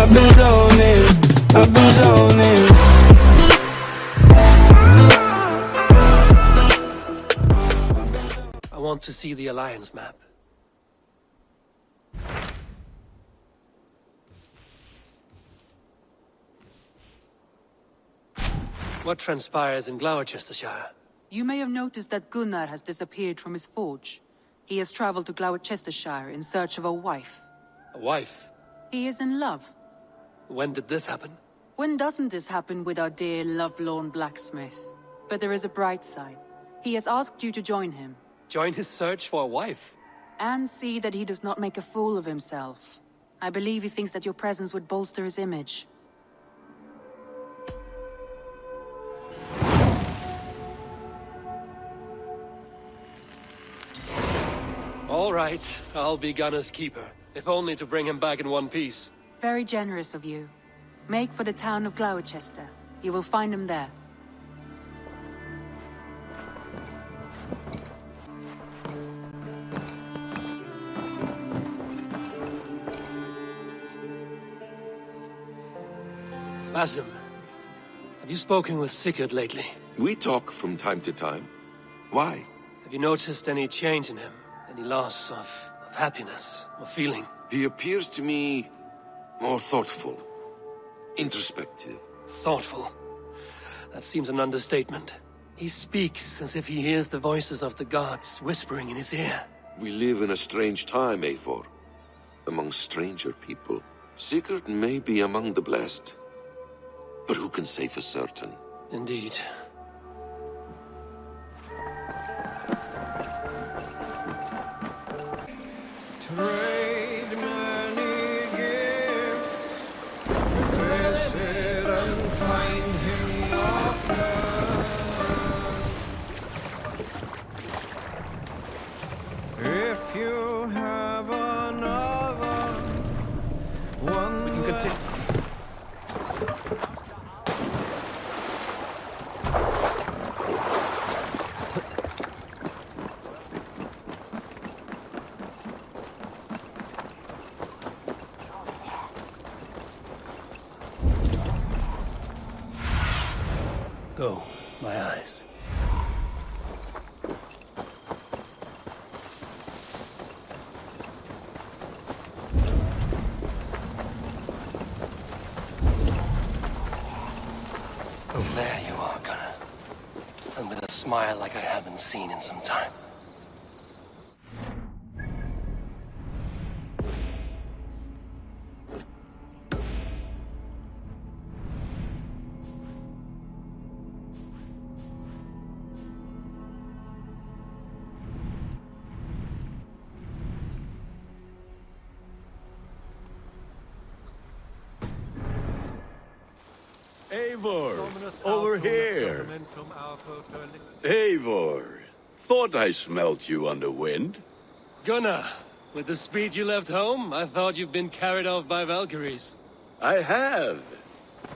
I've been zoning, I've been zoning. I want to see the Alliance map. What transpires in Gloucestershire? You may have noticed that Gunnar has disappeared from his forge. He has traveled to Gloucestershire in search of a wife. A wife? He is in love. When did this happen? When doesn't this happen with our dear lovelorn blacksmith? But there is a bright side. He has asked you to join him. Join his search for a wife? And see that he does not make a fool of himself. I believe he thinks that your presence would bolster his image. All right, I'll be Gunner's keeper, if only to bring him back in one piece. Very generous of you. Make for the town of Gloucester. You will find him there. Basim, have you spoken with Sigurd lately? We talk from time to time. Why? Have you noticed any change in him? Any loss of happiness or feeling? He appears to me more thoughtful, introspective. Thoughtful. That seems an understatement. He speaks as if he hears the voices of the gods whispering in his ear. We live in a strange time, Eivor. Among stranger people. Sigurd may be among the blessed. But who can say for certain? Indeed. Trade many gifts, visit and find him often. If you have another one, We can continue. Go, my eyes. Oh, there you are, Gunnar. And with a smile like I haven't seen in some time. Eivor, over here. Eivor, thought I smelt you on the wind. Gunnar, with the speed you left home, I thought you'd been carried off by Valkyries. I have.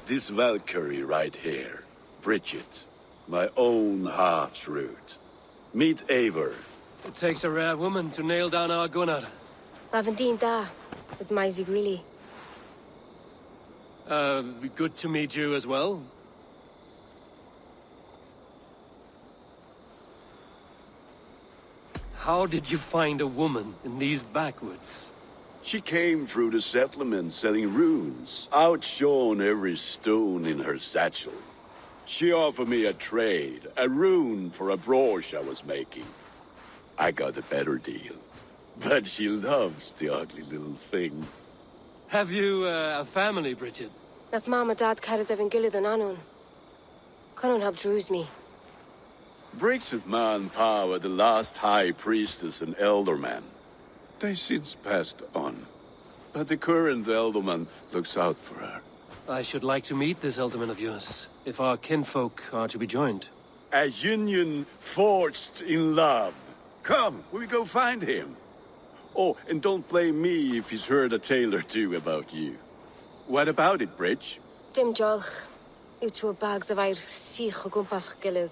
This Valkyrie right here, Bridget, my own heart's root. Meet Eivor. It takes a rare woman to nail down our Gunnar. Lavendine da, with my Zigrilli. Good to meet you as well. How did you find a woman in these backwoods? She came through the settlement selling runes, outshone every stone in her satchel. She offered me a trade, a rune for a brooch I was making. I got a better deal. But she loves the ugly little thing. Have you a family, Bridget? Nath Mom a Dad carried evan gilid an anun. Cannon have drews me. Bridget man power the last high priestess and elderman. They since passed on. But the current elderman looks out for her. I should like to meet this elderman of yours, if our kinfolk are to be joined. A union forged in love. Come, we go find him. Oh, and don't blame me if he's heard a tale or two about you. What about it, Bridge? Dim jolch. Yw tŵ bags of air sich o gwmpas gilydd.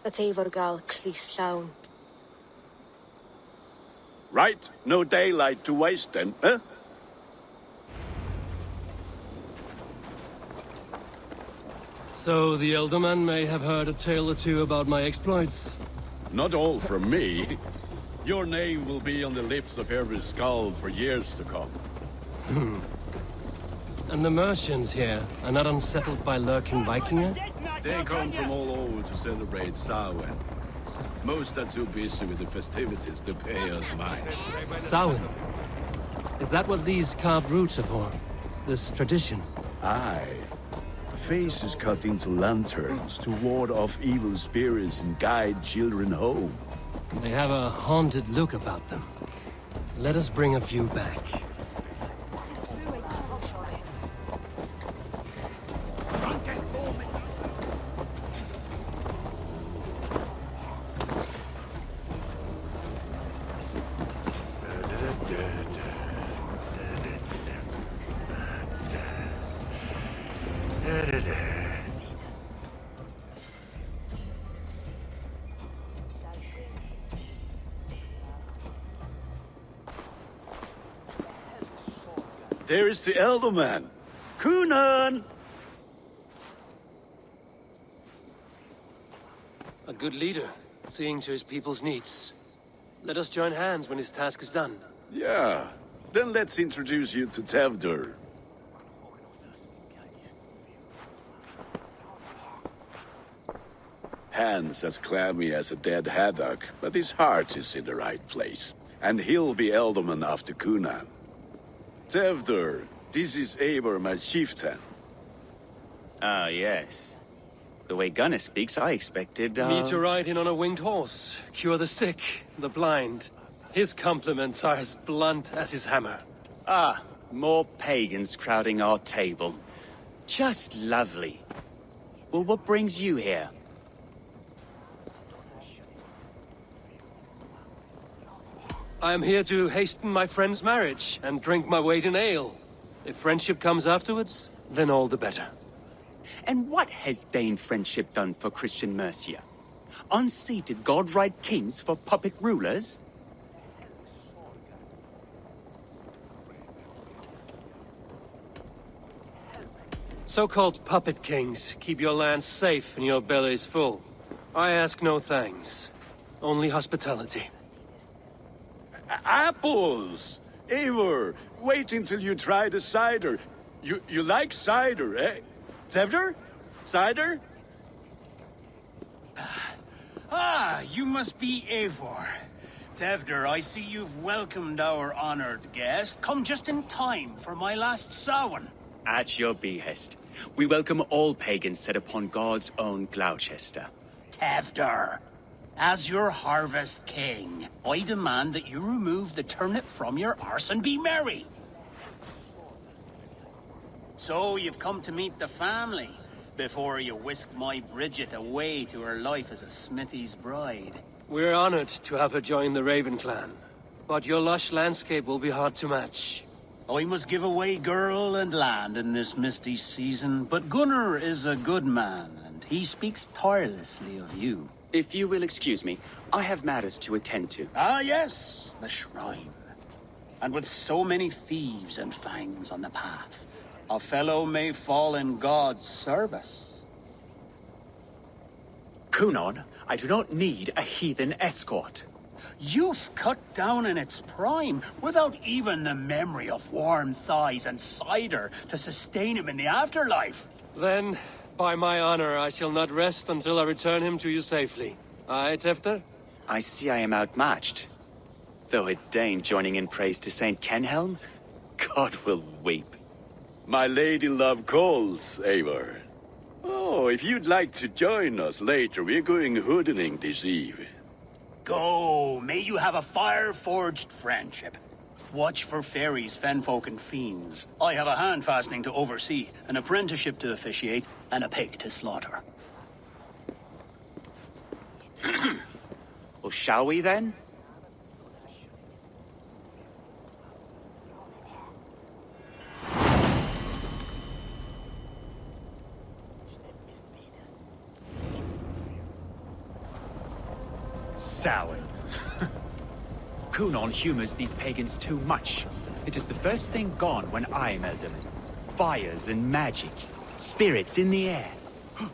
A teifr gal clis llawn. Right, no daylight to waste then, huh? So the Elderman may have heard a tale or two about my exploits. Not all from me. Your name will be on the lips of every skull for years to come. And the Mercians here are not unsettled by lurking Vikinger? They come from all over to celebrate Samhain. Most are too busy with the festivities to pay us mind. Samhain? Is that what these carved roots are for? This tradition? Aye. Faces cut into lanterns to ward off evil spirits and guide children home. They have a haunted look about them. Let us bring a few back. There is the Elderman. Kunan! A good leader, seeing to his people's needs. Let us join hands when his task is done. Yeah. Then let's introduce you to Tevdur. Hands as clammy as a dead haddock, but his heart is in the right place. And he'll be Elderman after Kunan. Tevdur, this is Eivor, my chieftain. Ah, yes. The way Gunnar speaks, I expected, Me to ride in on a winged horse, cure the sick, the blind. His compliments are as blunt as his hammer. Ah, more pagans crowding our table. Just lovely. Well, what brings you here? I am here to hasten my friend's marriage and drink my weight in ale. If friendship comes afterwards, then all the better. And what has Dane friendship done for Christian Mercia? Unseated godright kings for puppet rulers? So-called puppet kings keep your lands safe and your bellies full. I ask no thanks, only hospitality. Apples! Eivor, wait until you try the cider. You like cider, eh? Tevdur? Cider? Ah, you must be Eivor. Tevdur, I see you've welcomed our honored guest. Come just in time for my last Samhain. At your behest. We welcome all pagans set upon God's own Gloucester. Tevdur, as your harvest king, I demand that you remove the turnip from your arse and be merry. So you've come to meet the family, before you whisk my Bridget away to her life as a smithy's bride. We're honored to have her join the Raven clan, but your lush landscape will be hard to match. I must give away girl and land in this misty season, but Gunnar is a good man, and he speaks tirelessly of you. If you will excuse me, I have matters to attend to. Ah, yes, the shrine. And with so many thieves and fangs on the path, a fellow may fall in God's service. Kunon, I do not need a heathen escort. Youth cut down in its prime, without even the memory of warm thighs and cider to sustain him in the afterlife. Then, by my honor, I shall not rest until I return him to you safely. Aye, Tefter? I see I am outmatched. Though a Dane joining in praise to Saint Kenhelm, God will weep. My lady love calls, Eivor. Oh, if you'd like to join us later, we're going hoodening this eve. Go, may you have a fire-forged friendship. Watch for fairies, fenfolk, and fiends. I have a hand fastening to oversee, an apprenticeship to officiate, and a pig to slaughter. Well, shall we then? Samhain. Kunon humors these pagans too much. It is the first thing gone when I am Elderman. Fires and magic. Spirits in the air.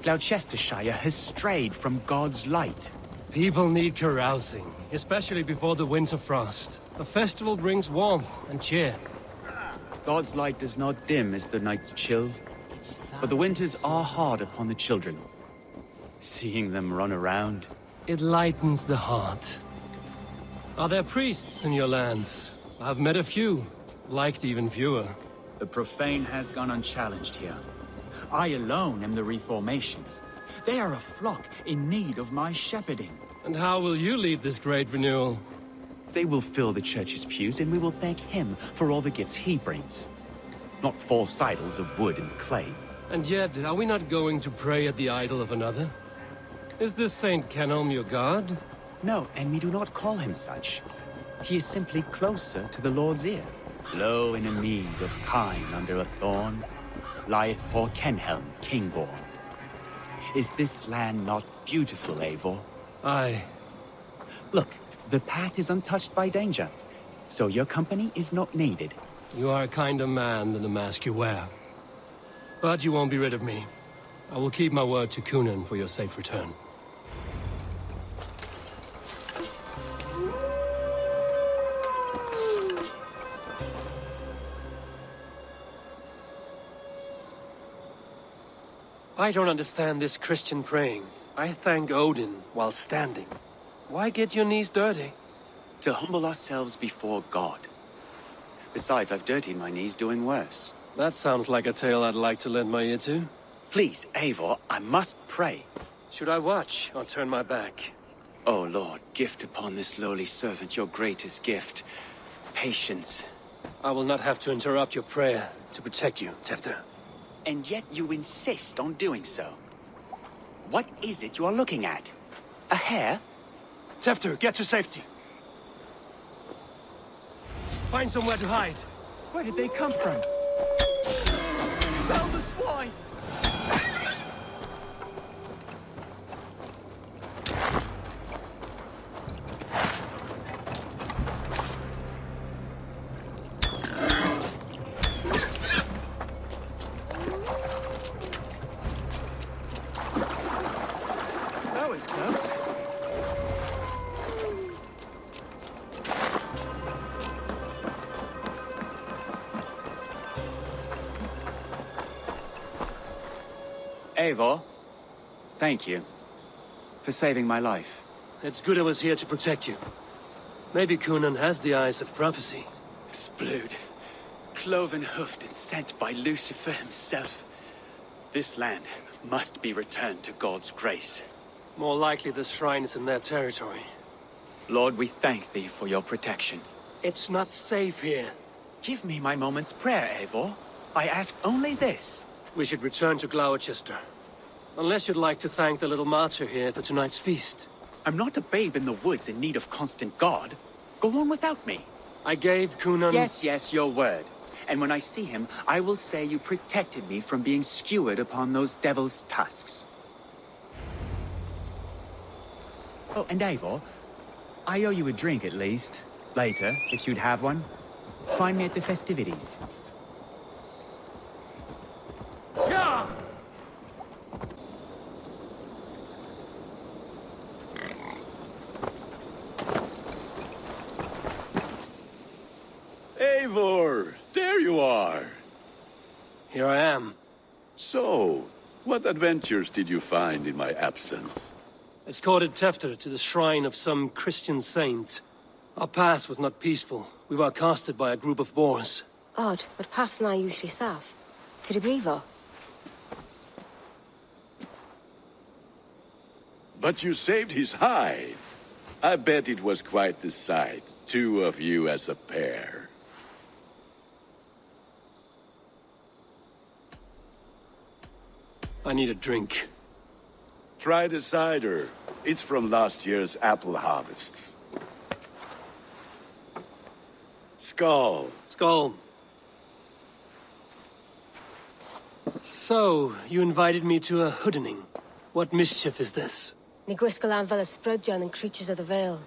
Gloucestershire has strayed from God's light. People need carousing, especially before the winter frost. A festival brings warmth and cheer. God's light does not dim as the nights chill, but the winters are hard upon the children. Seeing them run around, It lightens the heart. Are there priests in your lands? I've met a few, liked even fewer. the profane has gone unchallenged here. I alone am the reformation. They are a flock in need of my shepherding. And how will you lead this great renewal? They will fill the church's pews, and we will thank him for all the gifts he brings. Not false idols of wood and clay. And yet, are we not going to pray at the idol of another? Is this Saint Kenelm your god? No, and we do not call him such. He is simply closer to the Lord's ear. Low in a mead of kine under a thorn, lieth poor Kenhelm, king-born. Is this land not beautiful, Eivor? Aye. Look, the path is untouched by danger, so your company is not needed. You are a kinder man than the mask you wear. But you won't be rid of me. I will keep my word to Cunan for your safe return. I don't understand this Christian praying. I thank Odin while standing. Why get your knees dirty? To humble ourselves before God. Besides, I've dirtied my knees doing worse. That sounds like a tale I'd like to lend my ear to. Please, Eivor, I must pray. Should I watch or turn my back? O Lord, gift upon this lowly servant your greatest gift. Patience. I will not have to interrupt your prayer to protect you, Tefter. And yet you insist on doing so. What is it you are looking at? A hare? Tefter, get to safety. Find somewhere to hide. Where did they come from? Foul the swine! That was close. Eivor, thank you for saving my life. It's good I was here to protect you. Maybe Cunan has the eyes of prophecy. Splood, cloven-hoofed and sent by Lucifer himself. This land must be returned to God's grace. More likely the shrine is in their territory. Lord, we thank thee for your protection. It's not safe here. Give me my moment's prayer, Eivor. I ask only this. We should return to Gloucester. Unless you'd like to thank the little martyr here for tonight's feast. I'm not a babe in the woods in need of constant guard. Go on without me. I gave Cunan... Yes, your word. And when I see him, I will say you protected me from being skewered upon those devil's tusks. Oh, and Eivor, I owe you a drink at least. Later, if you'd have one. Find me at the festivities. Yeah! Eivor, there you are. Here I am. So, what adventures did you find in my absence? Escorted Tefter to the shrine of some Christian saint. Our path was not peaceful. We were accosted by a group of boars. Odd, but path na usually safe. To the Brevo. But you saved his hide. I bet it was quite the sight, two of you as a pair. I need a drink. Try the cider. It's from last year's apple harvest. Skull. Skull. So, you invited me to a hoodening. What mischief is this? Ni gwisgalan fel ysbrydion and creatures of the Vale.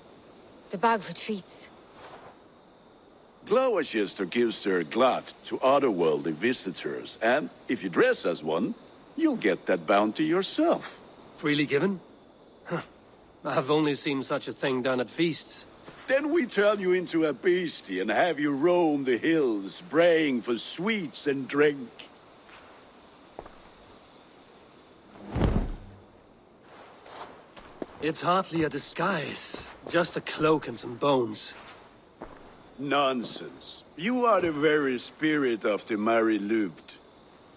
The bag for treats. Gloucester gives their glut to otherworldly visitors, and if you dress as one, you'll get that bounty yourself. Freely given? Huh. I've only seen such a thing done at feasts. Then we turn you into a beastie and have you roam the hills, braying for sweets and drink. It's hardly a disguise. Just a cloak and some bones. Nonsense. You are the very spirit of the Mary Louved.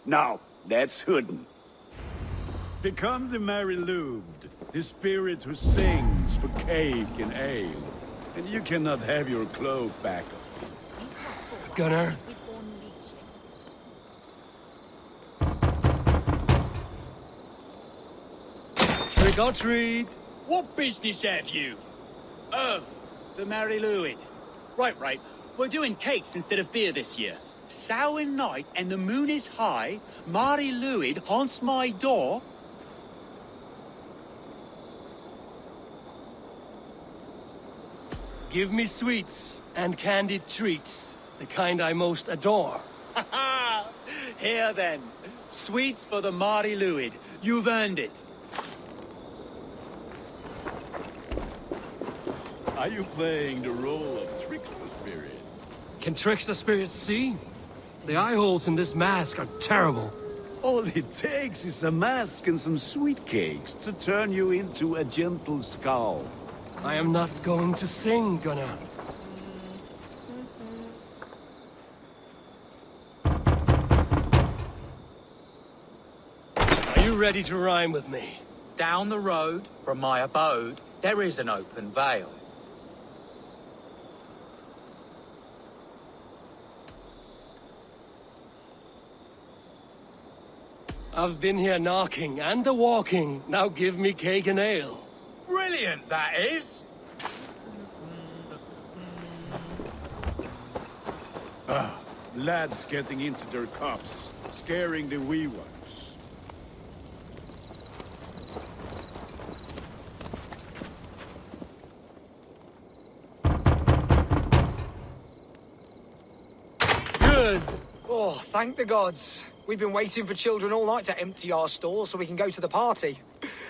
Now, that's Hooden. Become the Mary Louved, the spirit who sings for cake and ale. And you cannot have your cloak back. Gunnar. Trick or treat. What business have you? Oh, the Mary Louid. Right. We're doing cakes instead of beer this year. Samhain night and the moon is high. Mary Louid haunts my door. Give me sweets and candied treats, the kind I most adore. Ha ha! Here then, sweets for the Mary Louid. You've earned it. Are you playing the role of trickster spirit? Can trickster spirits see? The eye holes in this mask are terrible. All it takes is a mask and some sweet cakes to turn you into a gentle skull. I am not going to sing, Gunnar. Are you ready to rhyme with me? Down the road from my abode, there is an open vale. I've been here knocking and a walking. Now give me cake and ale. Brilliant, that is! Lads getting into their cups, scaring the wee ones. Good. Oh, thank the gods. We've been waiting for children all night to empty our stores so we can go to the party.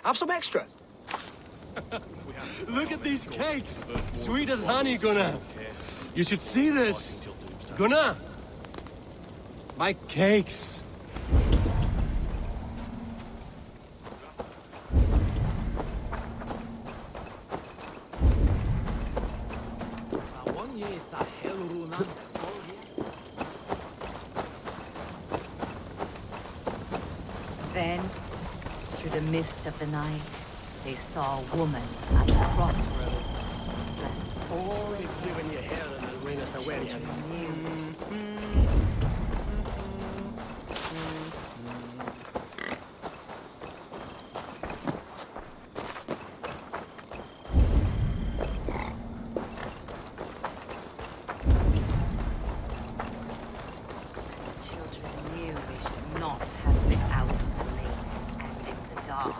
Have some extra. Look at these cakes! Sweet as honey, Gunnar. You should see this. Gunnar! My cakes. Then, through the mist of the night, they saw a woman at the crossroads, dressed Oh, it's doing your hair and the ring as a wedge. children knew they should not have been out late and in the dark.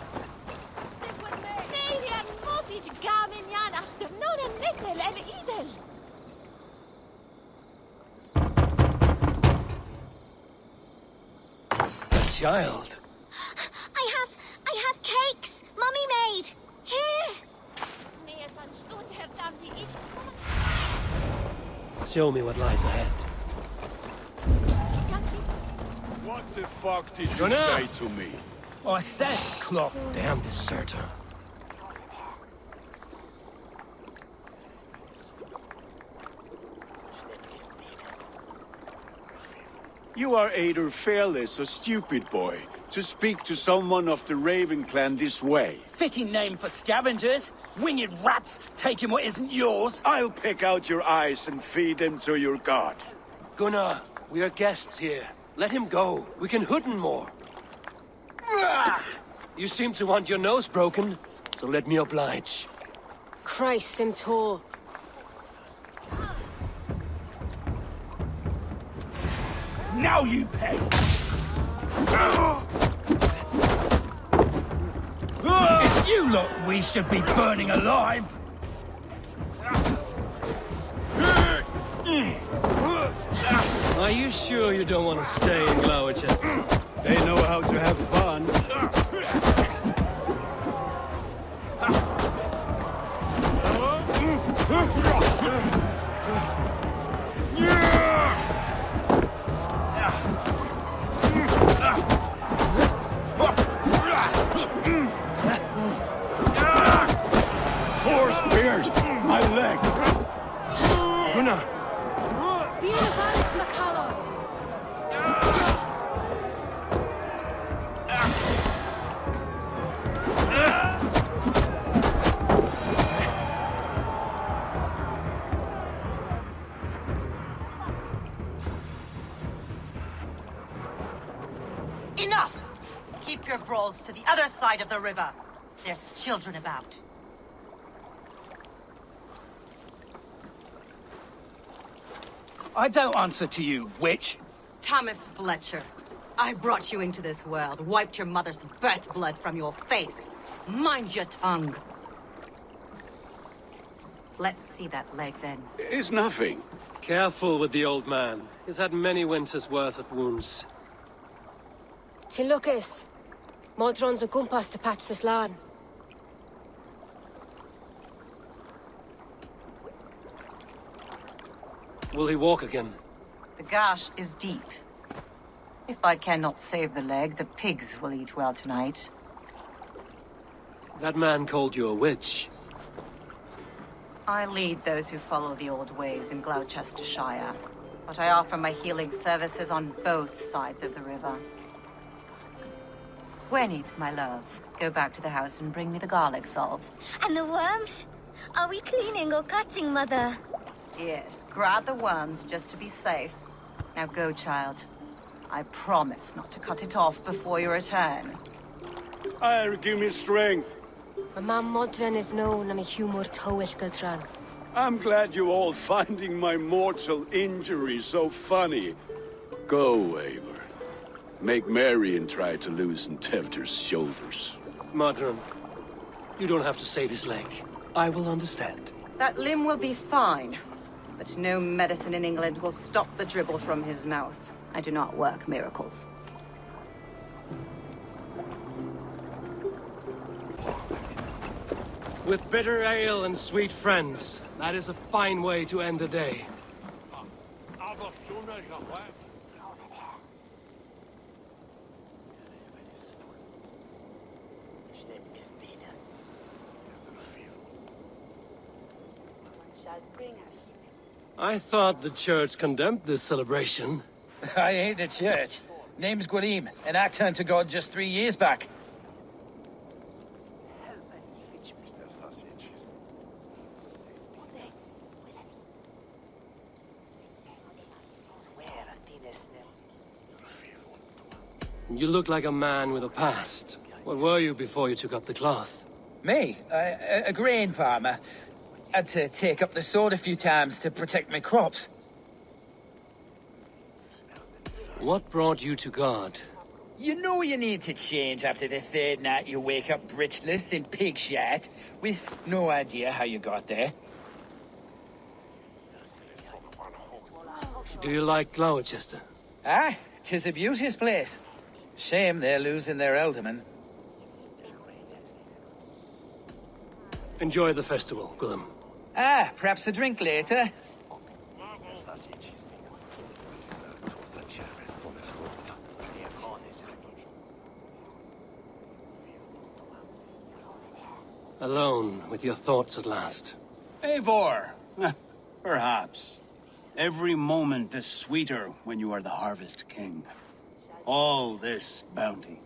A child. I have cakes. Mummy made. Here. Show me what lies ahead. What the fuck did you Gunnar! say to me? I said clock. Damn deserter. You are either fearless or stupid, boy, to speak to someone of the Raven clan this way. Fitting name for scavengers. Winged rats taking what isn't yours. I'll pick out your eyes and feed them to your god. Gunnar, we are guests here. Let him go. We can hood him more. You seem to want your nose broken, so let me oblige. Christ, I'm tall. Now you pay. It's you lot we should be burning alive. Are you sure you don't want to stay in Glowerchester? They know how to have fun. Four spears! My leg! Gunnar! Bíanna Valis Macallon. Enough! Keep your brawls to the other side of the river. There's children about. I don't answer to you, witch. Thomas Fletcher, I brought you into this world, wiped your mother's birth blood from your face. Mind your tongue. Let's see that leg then. It's nothing. Careful with the old man. He's had many winters' worth of wounds. Till Lucas. Modron's a gumpas to patch this land. Will he walk again? The gash is deep. If I cannot save the leg, the pigs will eat well tonight. That man called you a witch. I lead those who follow the old ways in Gloucestershire, but I offer my healing services on both sides of the river. Gwyneth, my love, go back to the house and bring me the garlic salve. And the worms? Are we cleaning or cutting, Mother? Yes, grab the worms just to be safe. Now go, child. I promise not to cut it off before your return. I'll give me strength. My mam Modron is known am a humor towill Gudran. I'm glad you all finding my mortal injury so funny. Go, Eivor. Make merry and try to loosen Tevter's shoulders. Modron, you don't have to save his leg. I will understand. That limb will be fine, but no medicine in England will stop the dribble from his mouth. I do not work miracles. With bitter ale and sweet friends, that is a fine way to end the day. I thought the church condemned this celebration. I ain't the church. Name's Gwilym, and I turned to God just 3 years back. You look like a man with a past. What were you before you took up the cloth? Me? A grain farmer. Had to take up the sword a few times to protect my crops. What brought you to God? You know you need to change after the third night you wake up britchless in pig shat, with no idea how you got there. Do you like Gloucester? Ah, 'tis a beauteous place. Shame they're losing their alderman. Enjoy the festival, Gwilym. Ah, perhaps a drink later. Alone with your thoughts at last. Eivor! Perhaps. Every moment is sweeter when you are the Harvest King. All this bounty.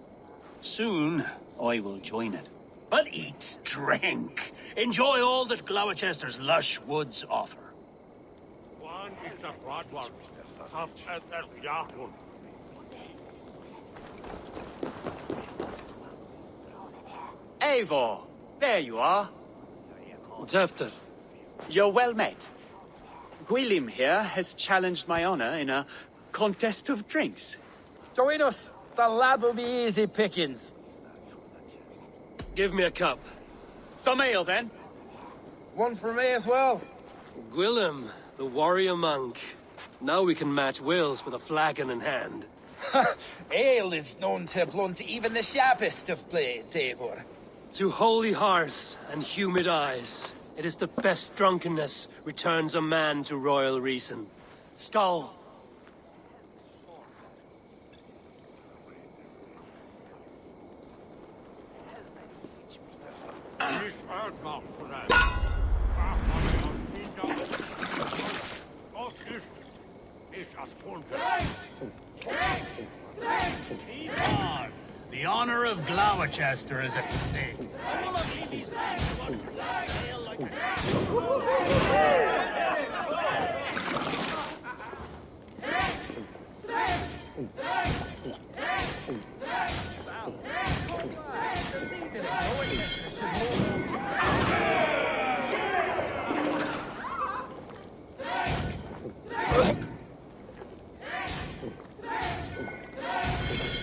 Soon, I will join it. But eat, drink, enjoy all that Gloucester's lush woods offer. Eivor, there you are. Tevter. You're well met. Gwilym here has challenged my honor in a contest of drinks. Join us. The lad will be easy pickings. Give me a cup. Some ale, then. One for me as well. Gwilym, the warrior monk. Now we can match wills with a flagon in hand. Ale is known to blunt even the sharpest of blades, Eivor. To holy hearths and humid eyes, it is the best drunkenness returns a man to royal reason. Skull! The honor of Gloucester is at stake.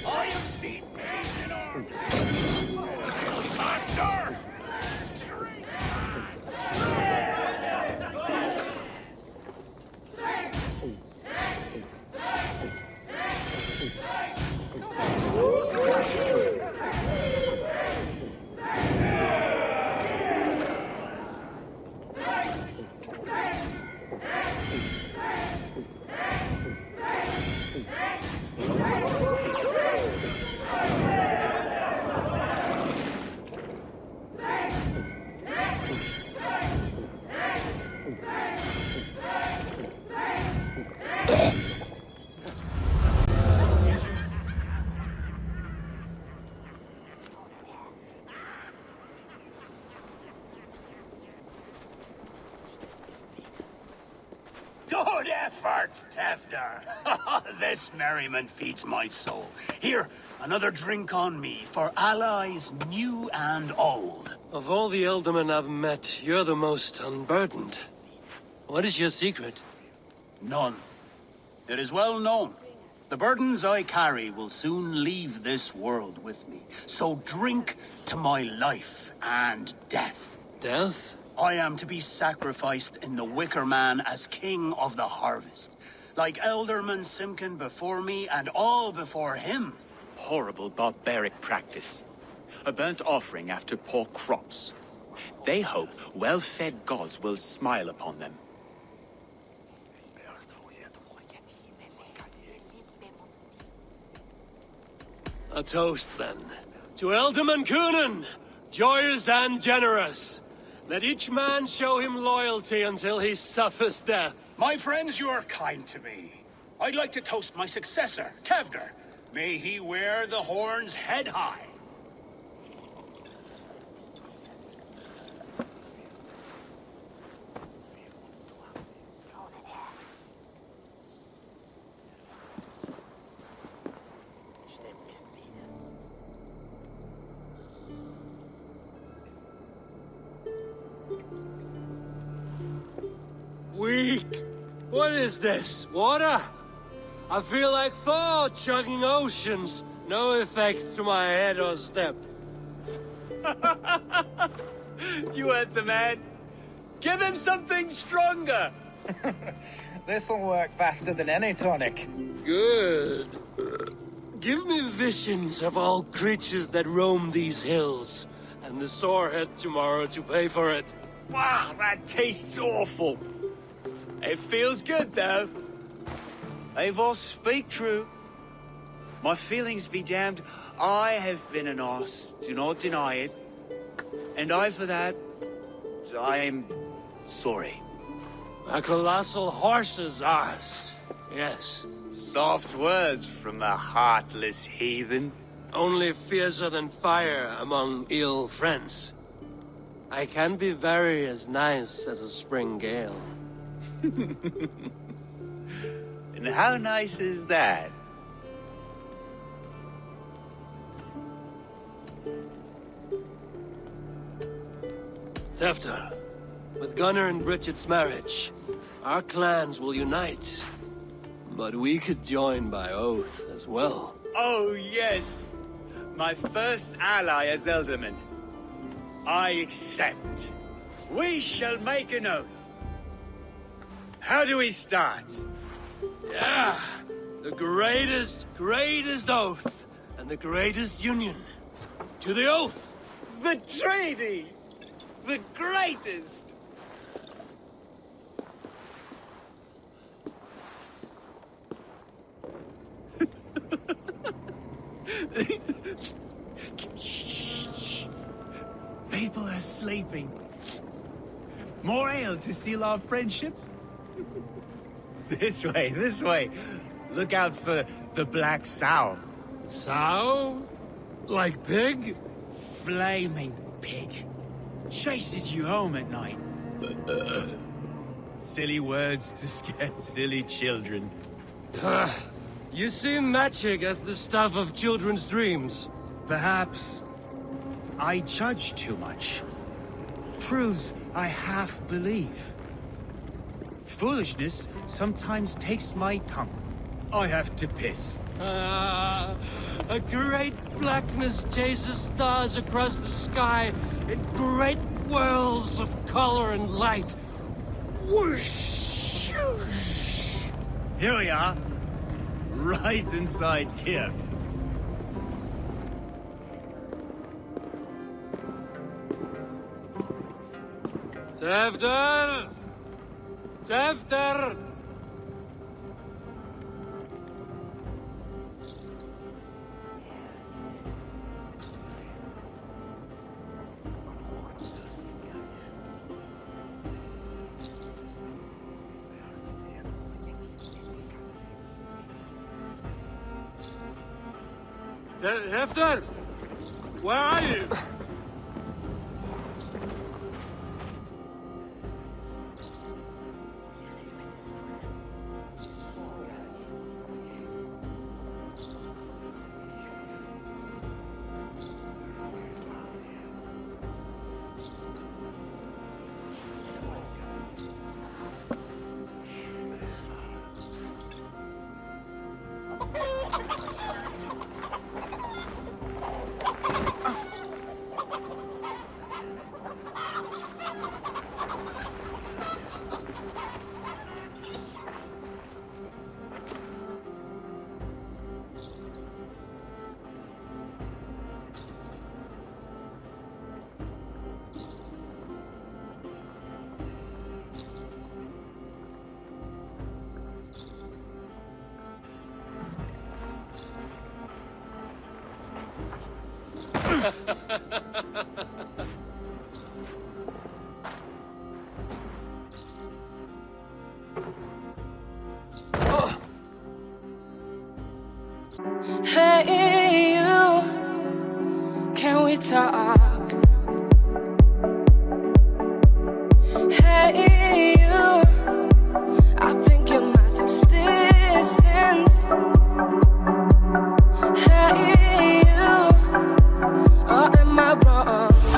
I have seen pain in arms. Master! Good effort, Tefner. This merriment feeds my soul. Here, another drink on me for allies new and old. Of all the Ealdormen I've met, you're the most unburdened. What is your secret? None. It is well known. The burdens I carry will soon leave this world with me. So drink to my life and death. Death? I am to be sacrificed in the Wicker Man as king of the harvest. Like Elderman Simkin before me and all before him. Horrible barbaric practice. A burnt offering after poor crops. They hope well-fed gods will smile upon them. A toast, then. To Ealdorman Coonan, joyous and generous. Let each man show him loyalty until he suffers death. My friends, you are kind to me. I'd like to toast my successor, Tevder. May he wear the horns head high. Weak! What is this? Water? I feel like Thor chugging oceans. No effect to my head or step. You heard the man. Give him something stronger. This'll work faster than any tonic. Good. Give me visions of all creatures that roam these hills, and the sorehead tomorrow to pay for it. Wow, that tastes awful. It feels good, though. Eivor, speak true. My feelings be damned. I have been an arse, do not deny it. And I, for that, I am sorry. A colossal horse's arse, yes. Soft words from a heartless heathen. Only fiercer than fire among ill friends. I can be very as nice as a spring gale. And how nice is that? Tefter, with Gunnar and Bridget's marriage, our clans will unite. But we could join by oath as well. Oh, yes. My first ally as Elderman. I accept. We shall make an oath. How do we start? Yeah, The greatest oath, and the greatest union. To the oath! The treaty! The greatest! Shh. People are sleeping. More ale to seal our friendship? This way. Look out for the black sow. Sow? Like pig? Flaming pig. Chases you home at night. Silly words to scare silly children. You see magic as the stuff of children's dreams. Perhaps I judge too much. Truths I half believe. Foolishness sometimes takes my tongue. I have to piss. A great blackness chases stars across the sky in great whirls of color and light. Whoosh! Here we are. Right inside here. Tefter! Tefter! Hefter! Where are you? Hey, you, can we talk?